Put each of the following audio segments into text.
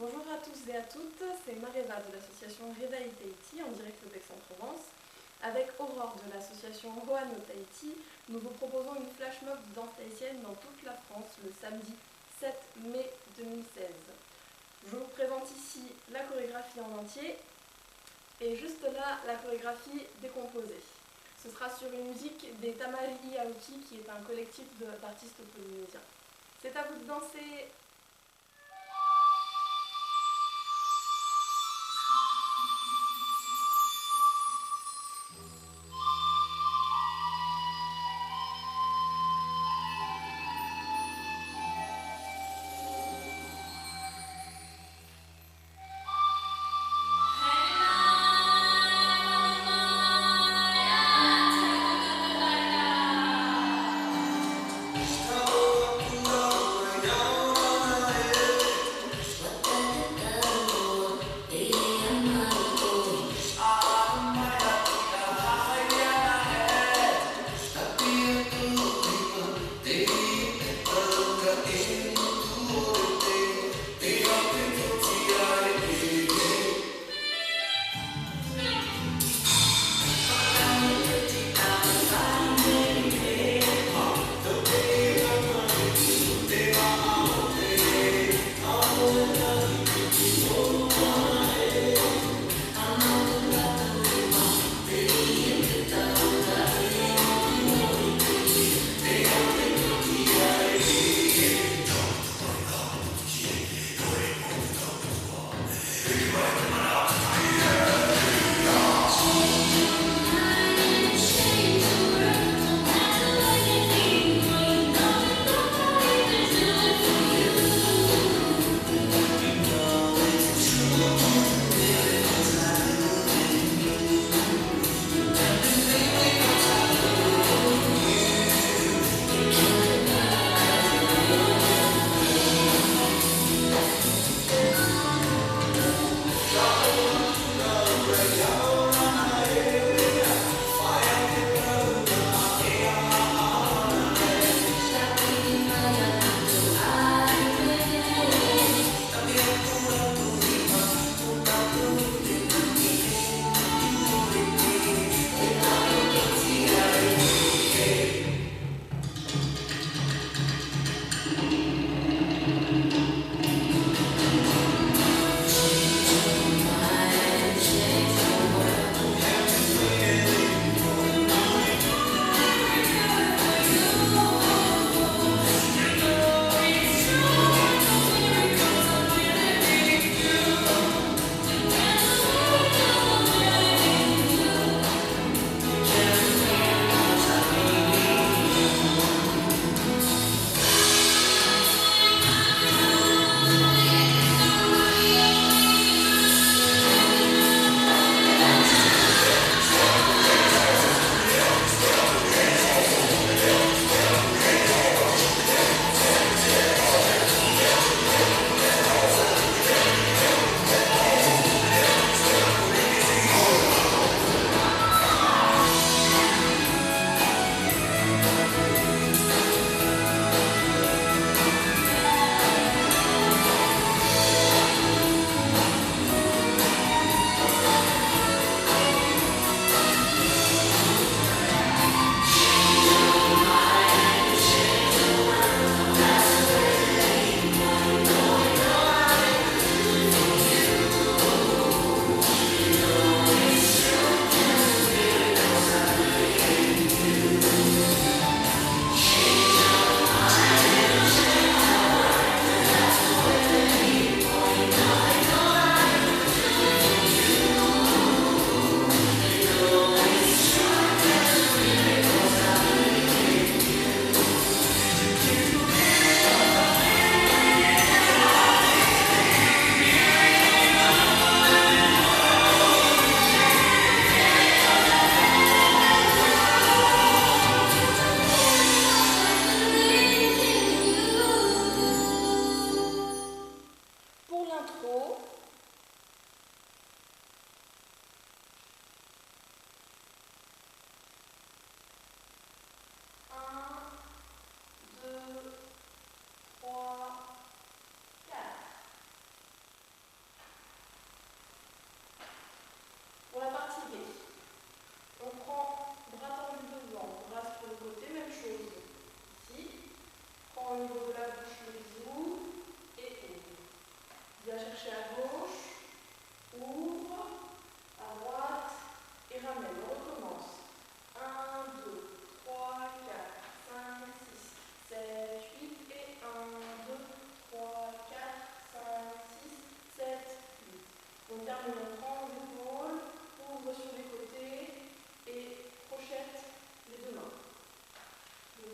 Bonjour à tous et à toutes, c'est Mareva de l'association Redaï Tahiti en direct d'Aix-en-Provence. Avec Aurore de l'association Roano Tahiti, nous vous proposons une flash mob de danse tahitienne dans toute la France le samedi 7 mai 2016. Je vous présente ici la chorégraphie en entier et juste là la chorégraphie décomposée. Ce sera sur une musique des Tamari Aoki qui est un collectif d'artistes polynésiens. C'est à vous de danser!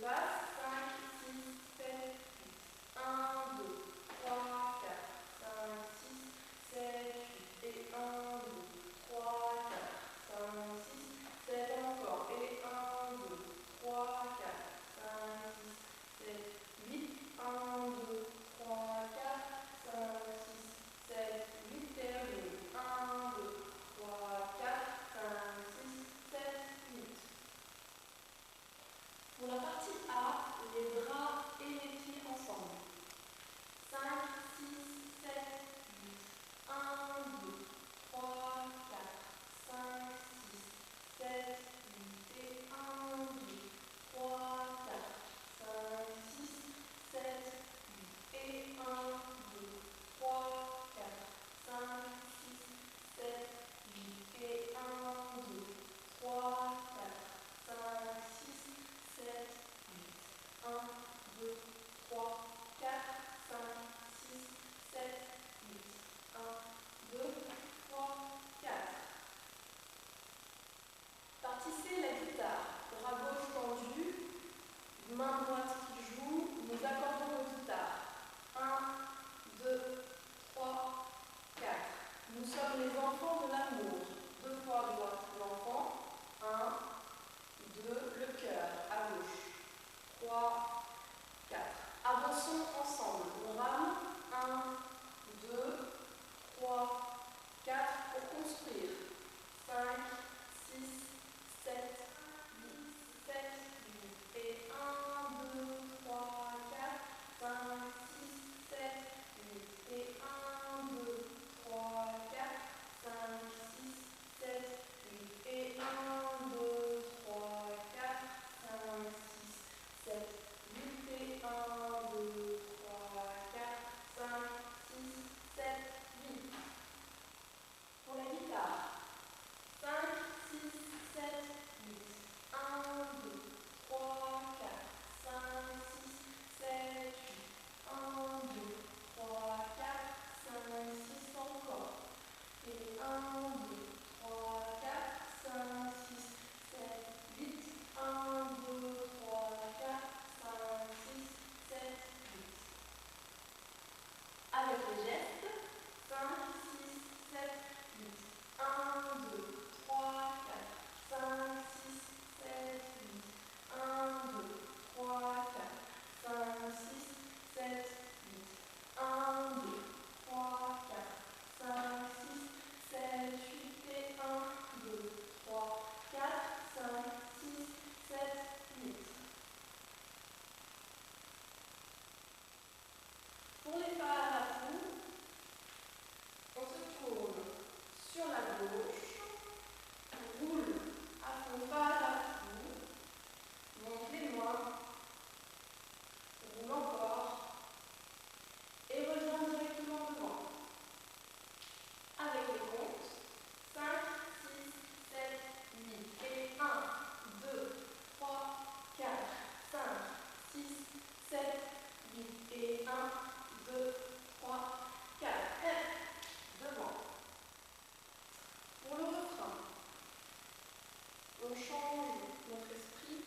passe. 5, 6, 7, 8. 1, 2, 3, 4, 5, 6, 7, 8. Et 1, 2, 3, 4, 5, 6, 7 encore. Et 1, 2, 3, 4, 5, 6, 7, 8. 1, 2, 3, 4, 5, 6, 7, 8. Terminé. 1, 2, 3, 4, 5, 6, 7, 8. Pour la partie A, les bras et les pieds ensemble. 5, 6, 7, 8. 1, 2, 3, 4, 5, 6, 7, 8. Et 1, 2, 3, 4, 5, 6, 7, 8. Et 1, 2, 3, 4, 5, 6, 7, 8. Et 1, 2, 3, 4, 5, 6, 7, 8. 1, 2, 3, 4, 5, 6, 7, 8. 1, 2, 3, 4. Partie C, la guitare. Bras gauche tendu, main droite qui joue, nous accordons nos guitares. 1, 2, 3, 4. Nous sommes les enfants de l'amour. 2 fois à droite l'enfant. 1, 2, le cœur à gauche. 3, 4. Avançons ensemble. On rame. 1, 2, 3, 4 pour construire. 5, 6, 7, 8, 7, 8. Et 1, 2, 3, 4, 5, 6, 7, 8. Et 1, 2, 3, 4, 5, 6, 7, 8. Et 1, 2, 3, 4, 5, 6, 7, 8. Et 1, 2, 3, 4, 5, 6, 7, 8. Pour la guitare. 5, 6, 7, 8. 1, 2, 3, 4, 5, 6, 7, 8. 1, 2, 3, 4, 5, 6 encore. Et 1, 2, 3, 4, 5, 6, 7, 8. 1, 2, 3, 4, 5, 6, 7, 8. Avec les gestes. 5, 6, 7, 8. 1, 2, 3, 4, 5, 6, 7, 8. 1, 2, 3, 4, 5, 6, 7, 8. 1, 2, 3, 4, 5, 6, 7, 8. Et 1, 2, 3, 4, 5, 6, 7, 8. Pour les pas à la poule, on se tourne sur la gauche, on roule à fond pas à la poule, monte les mains, on roule encore et revient directement devant. Avec les comptes, 5, 6, 7, 8. Et 1, 2, 3, 4, 5, 6, 7, 8. Et 1, 2, 3, 4. Devant. Pour le refrain, on change notre esprit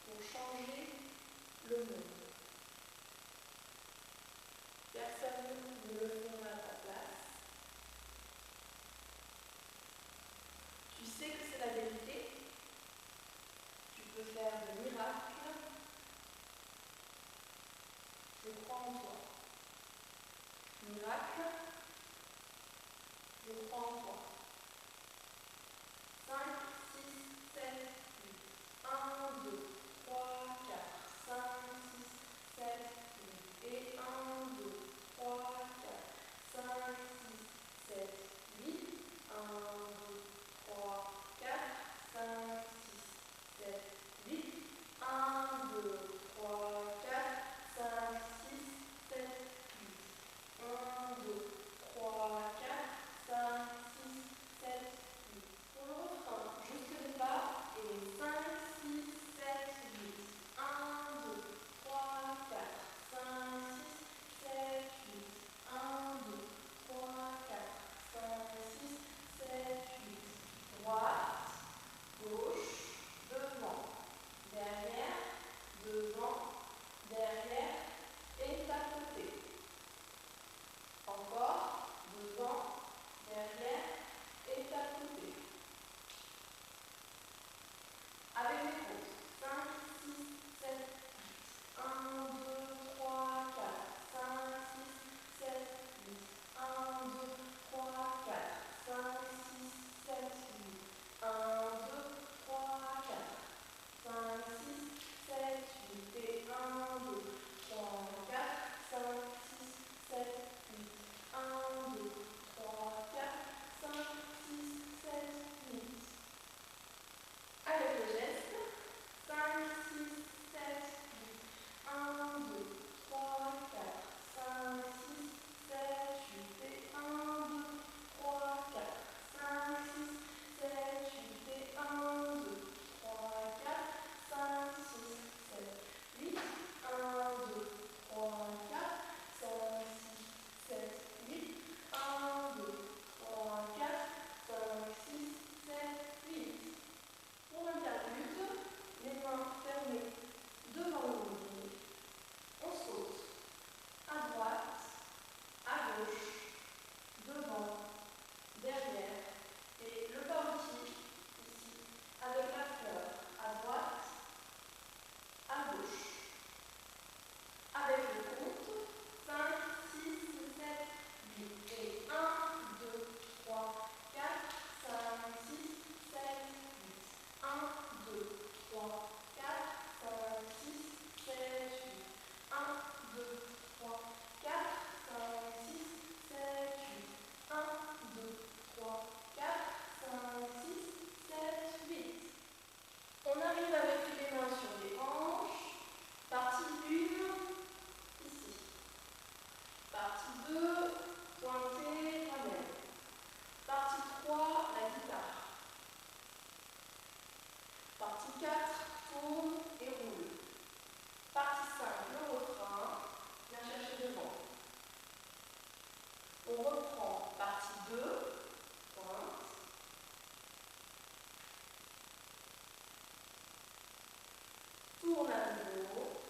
pour changer le monde. Personne ne le fera à ta place. Tu sais que c'est la vérité. Tu peux faire de miracles. Je crois en toi. Miracle. Je crois en toi. 5, 6, 7, 8. 1, 2, 3, 4, 5, 6, 7, 8. Et 1, 2, 3, 4, 5, 6, 7, 8. 1, 2, 3, 4, 5, 6, 7, 8. 1, 2, 3, 4, 5, 6, 7, 8. 1, 2, 3, 4, 5, 6, 7, 8. Pour le refrain, jusque le bas et 5, 6, 7, 8. 1, 2, 3, 4, 5, 6, 7, 8. 1, 2, 3, 4, 5, 6, 7, 8. Droite, gauche. 3, 4, 5, 6, 7, 8. 1, 2, 3, 4, 5, 6, 7, 8. 1, 2, 3, 4, 5, 6, 7, 8. On arrive à mettre les mains sur les hanches. Partie 1, ici. Partie 2, pointée, ramène. Partie 3, la guitare. Partie 4, tourne et roule. Partie 5, le refrain. Viens chercher devant. On reprend partie 2, pointe. Tourne à nouveau.